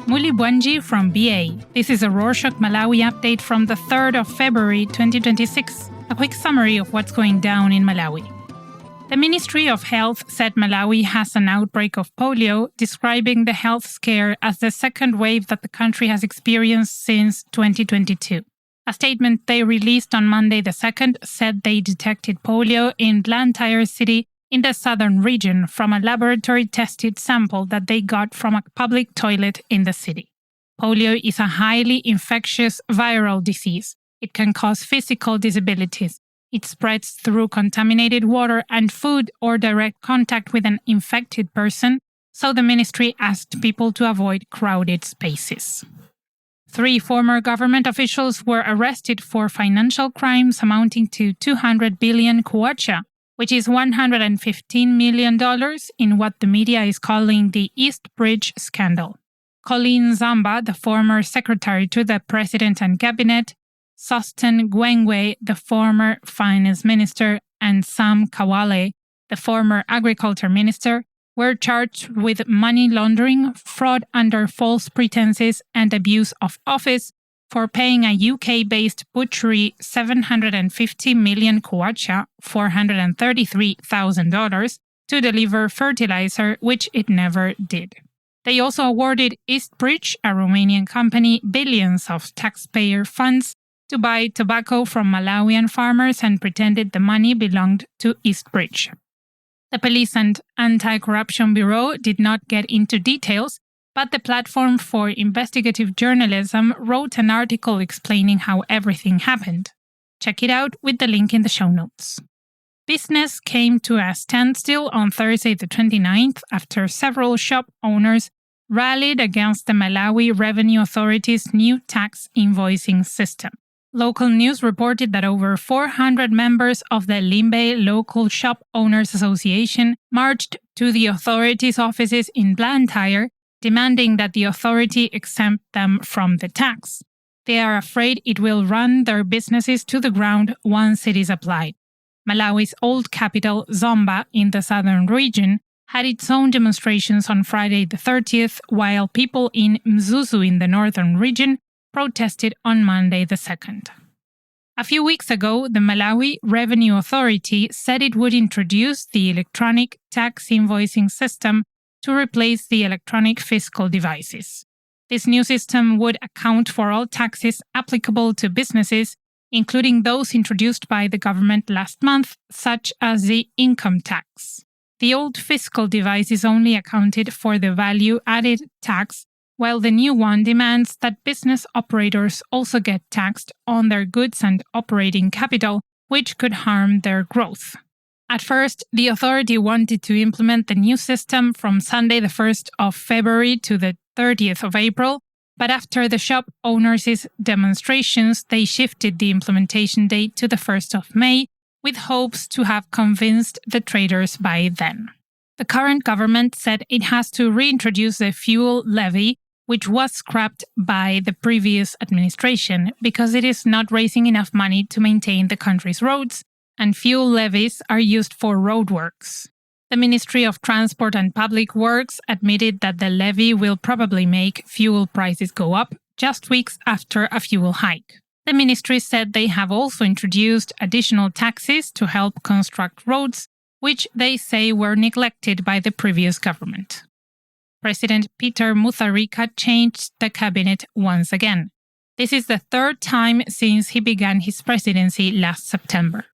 Muli Bwanji from BA. This is a Rorschach Malawi update from the 3rd of February 2026. A quick summary of what's going down in Malawi. The Ministry of Health said Malawi has an outbreak of polio, describing the health scare as the second wave that the country has experienced since 2022. A statement they released on Monday the 2nd said they detected polio in Blantyre city in the southern region from a laboratory-tested sample that they got from a public toilet in the city. Polio is a highly infectious viral disease. It can cause physical disabilities. It spreads through contaminated water and food or direct contact with an infected person, so the ministry asked people to avoid crowded spaces. 3 former government officials were arrested for financial crimes amounting to 200 billion kwacha, which is $115 million in what the media is calling the East Bridge scandal. Colleen Zamba, the former secretary to the president and cabinet, Sosten Gwengwe, the former finance minister, and Sam Kawale, the former agriculture minister, were charged with money laundering, fraud under false pretenses, and abuse of office for paying a UK-based butchery 750 million kwacha, $433,000, to deliver fertilizer, which it never did. They also awarded Eastbridge, a Romanian company, billions of taxpayer funds to buy tobacco from Malawian farmers and pretended the money belonged to Eastbridge. The Police and Anti-Corruption Bureau did not get into details, but the Platform for Investigative Journalism wrote an article explaining how everything happened. Check it out with the link in the show notes. Business came to a standstill on Thursday the 29th after several shop owners rallied against the Malawi Revenue Authority's new tax invoicing system. Local news reported that over 400 members of the Limbe Local Shop Owners Association marched to the authority's offices in Blantyre, demanding that the authority exempt them from the tax. They are afraid it will run their businesses to the ground once it is applied. Malawi's old capital, Zomba, in the southern region, had its own demonstrations on Friday the 30th, while people in Mzuzu in the northern region protested on Monday the 2nd. A few weeks ago, the Malawi Revenue Authority said it would introduce the electronic tax invoicing system to replace the electronic fiscal devices. This new system would account for all taxes applicable to businesses, including those introduced by the government last month, such as the income tax. The old fiscal devices only accounted for the value-added tax, while the new one demands that business operators also get taxed on their goods and operating capital, which could harm their growth. At first, the authority wanted to implement the new system from Sunday the 1st of February to the 30th of April, but after the shop owners' demonstrations, they shifted the implementation date to the 1st of May, with hopes to have convinced the traders by then. The current government said it has to reintroduce the fuel levy, which was scrapped by the previous administration because it is not raising enough money to maintain the country's roads, and fuel levies are used for roadworks. The Ministry of Transport and Public Works admitted that the levy will probably make fuel prices go up just weeks after a fuel hike. The ministry said they have also introduced additional taxes to help construct roads, which they say were neglected by the previous government. President Peter Mutharika changed the cabinet once again. This is the 3rd time since he began his presidency last September.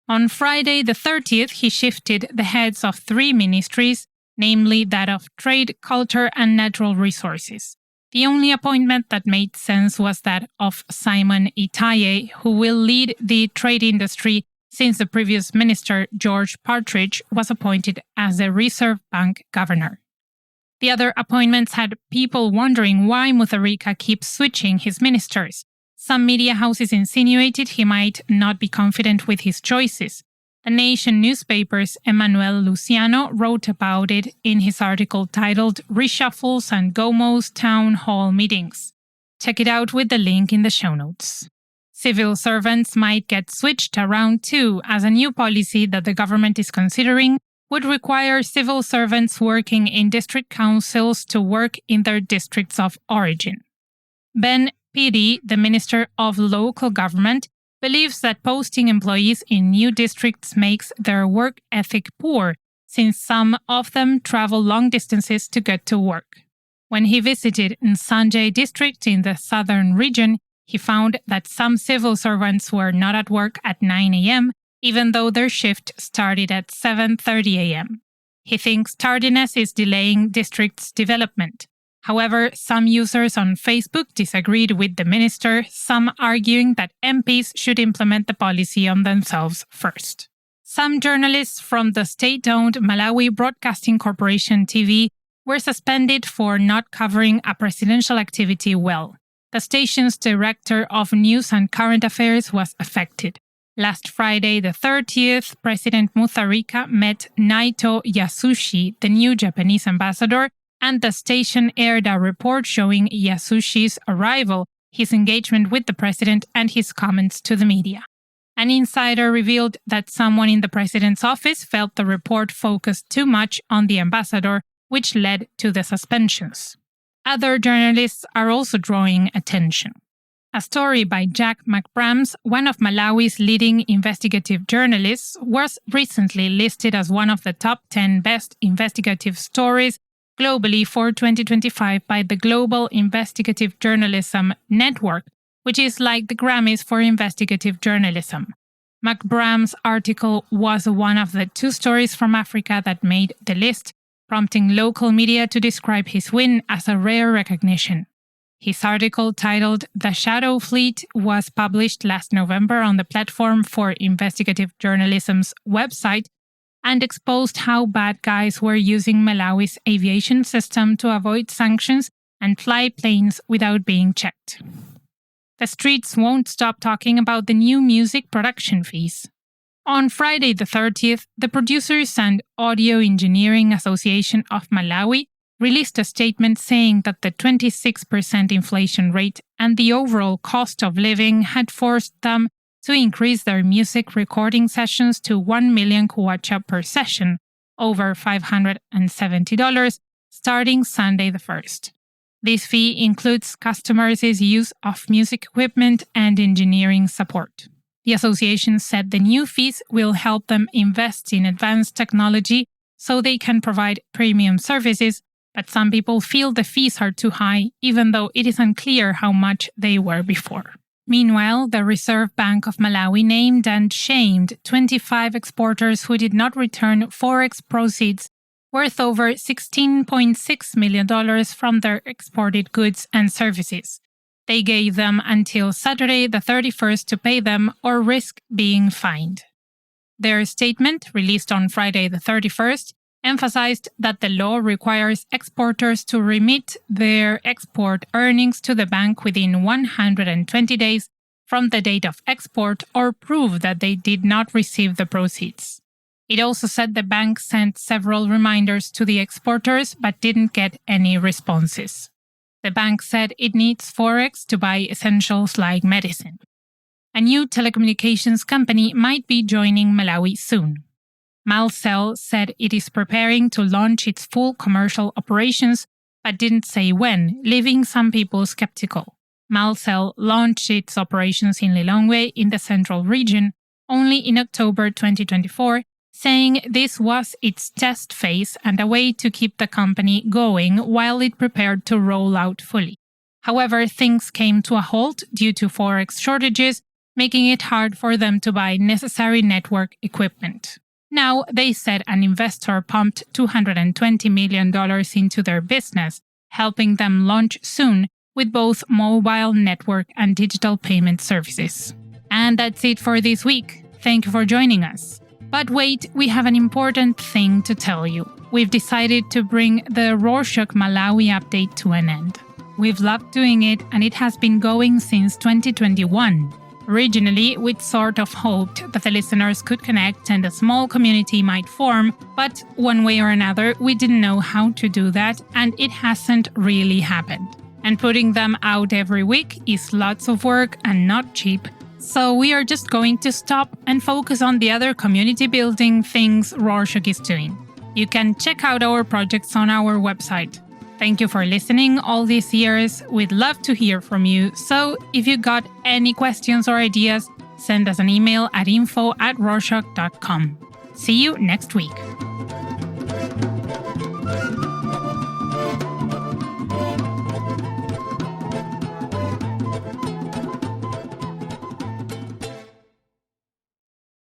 On Friday the 30th, he shifted the heads of 3 ministries, namely that of Trade, Culture, and Natural Resources. The only appointment that made sense was that of Simon Itaye, who will lead the trade industry since the previous minister, George Partridge, was appointed as the Reserve Bank governor. The other appointments had people wondering why Mutharika keeps switching his ministers. Some media houses insinuated he might not be confident with his choices. The Nation newspaper's Emmanuel Luciano wrote about it in his article titled Reshuffles and Gomo's Town Hall Meetings. Check it out with the link in the show notes. Civil servants might get switched around too, as a new policy that the government is considering would require civil servants working in district councils to work in their districts of origin. Ben Piri, the Minister of Local Government, believes that posting employees in new districts makes their work ethic poor, since some of them travel long distances to get to work. When he visited Nsanje district in the southern region, he found that some civil servants were not at work at 9 a.m., even though their shift started at 7:30 a.m. He thinks tardiness is delaying district's development. However, some users on Facebook disagreed with the minister, some arguing that MPs should implement the policy on themselves first. Some journalists from the state-owned Malawi Broadcasting Corporation TV were suspended for not covering a presidential activity well. The station's director of news and current affairs was affected. Last Friday, the 30th, President Mutharika met Naito Yasushi, the new Japanese ambassador, and the station aired a report showing Yasushi's arrival, his engagement with the president, and his comments to the media. An insider revealed that someone in the president's office felt the report focused too much on the ambassador, which led to the suspensions. Other journalists are also drawing attention. A story by Jack McBrams, one of Malawi's leading investigative journalists, was recently listed as one of the top 10 best investigative stories globally for 2025 by the Global Investigative Journalism Network, which is like the Grammys for investigative journalism. McBram's article was one of the 2 stories from Africa that made the list, prompting local media to describe his win as a rare recognition. His article, titled "The Shadow Fleet," was published last November on the Platform for Investigative Journalism's website and exposed how bad guys were using Malawi's aviation system to avoid sanctions and fly planes without being checked. The streets won't stop talking about the new music production fees. On Friday the 30th, the Producers and Audio Engineering Association of Malawi released a statement saying that the 26% inflation rate and the overall cost of living had forced them to increase their music recording sessions to 1 million kwacha per session, over $570, starting Sunday the 1st. This fee includes customers' use of music equipment and engineering support. The association said the new fees will help them invest in advanced technology so they can provide premium services, but some people feel the fees are too high, even though it is unclear how much they were before. Meanwhile, the Reserve Bank of Malawi named and shamed 25 exporters who did not return forex proceeds worth over $16.6 million from their exported goods and services. They gave them until Saturday the 31st to pay them or risk being fined. Their statement, released on Friday the 31st, emphasized that the law requires exporters to remit their export earnings to the bank within 120 days from the date of export or prove that they did not receive the proceeds. It also said the bank sent several reminders to the exporters but didn't get any responses. The bank said it needs forex to buy essentials like medicine. A new telecommunications company might be joining Malawi soon. Malcell said it is preparing to launch its full commercial operations, but didn't say when, leaving some people skeptical. Malcell launched its operations in Lilongwe in the central region only in October 2024, saying this was its test phase and a way to keep the company going while it prepared to roll out fully. However, things came to a halt due to forex shortages, making it hard for them to buy necessary network equipment. Now, they said an investor pumped $220 million into their business, helping them launch soon with both mobile network and digital payment services. And that's it for this week. Thank you for joining us. But wait, we have an important thing to tell you. We've decided to bring the Rorschach Malawi update to an end. We've loved doing it, and it has been going since 2021. Originally, we'd sort of hoped that the listeners could connect and a small community might form, but one way or another, we didn't know how to do that, and it hasn't really happened. And putting them out every week is lots of work and not cheap, So we are just going to stop and focus on the other community building things Rorschach is doing. You can check out our projects on our website. Thank you for listening all these years. We'd love to hear from you. So if you got any questions or ideas, send us an email at info@rorschach.com. See you next week.